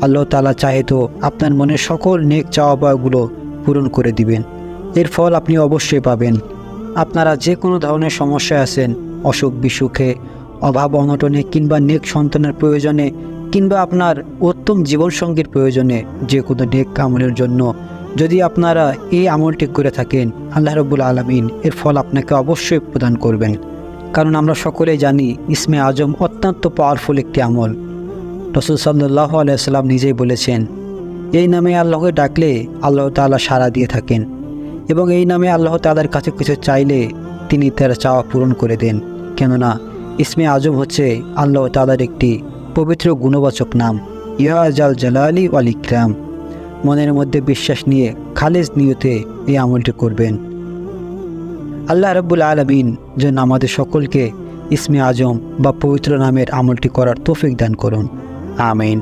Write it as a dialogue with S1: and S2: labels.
S1: আল্লাহ তাআলা চাহে তো আপনার মনের সকল নেক চাওয়া পাওয়াগুলো পূরণ করে দিবেন। এর ফল আপনি অবশ্যই পাবেন। আপনারা যে কোনো ধরনের সমস্যায় আছেন, অসুখ বিসুখে, অভাব অনটনে, কিংবা নেক সন্তানের প্রয়োজনে, কিংবা আপনার উত্তম জীবনসঙ্গীর প্রয়োজনে, যে কোনো নেক আমলের জন্য যদি আপনারা এই আমলটি করে থাকেন, আল্লাহ রাব্বুল আলামিন এর ফল আপনাকে অবশ্যই প্রদান করবেন। কারণ আমরা সকলেই জানি ইসমে আজম অত্যন্ত পাওয়ারফুল একটি আমল। রাসূল সাল্লাল্লাহু আলাইহি সাল্লাম নিজেই বলেছেন, এই নামে আল্লাহকে ডাকলে আল্লাহ তাআলা সাড়া দিয়ে থাকেন, এবং এই নামে আল্লাহ তাআলার কাছে কিছু চাইলে তিনি তার চাওয়া পূরণ করে দেন। কেননা ইসমে আজম হচ্ছে আল্লাহ তাআলার একটি পবিত্র গুণবাচক নাম, ইয়া জাল জালালি ওয়াল ইকরাম। মনের মধ্যে বিশ্বাস নিয়ে খালেজ নিয়তে এই আমলটি করবেন। আল্লাহ রাব্বুল আলামিন যেন আমাদের সকলকে ইসমে আজম বা পবিত্র নামের আমলটি করার তৌফিক দান করুন। আমিন।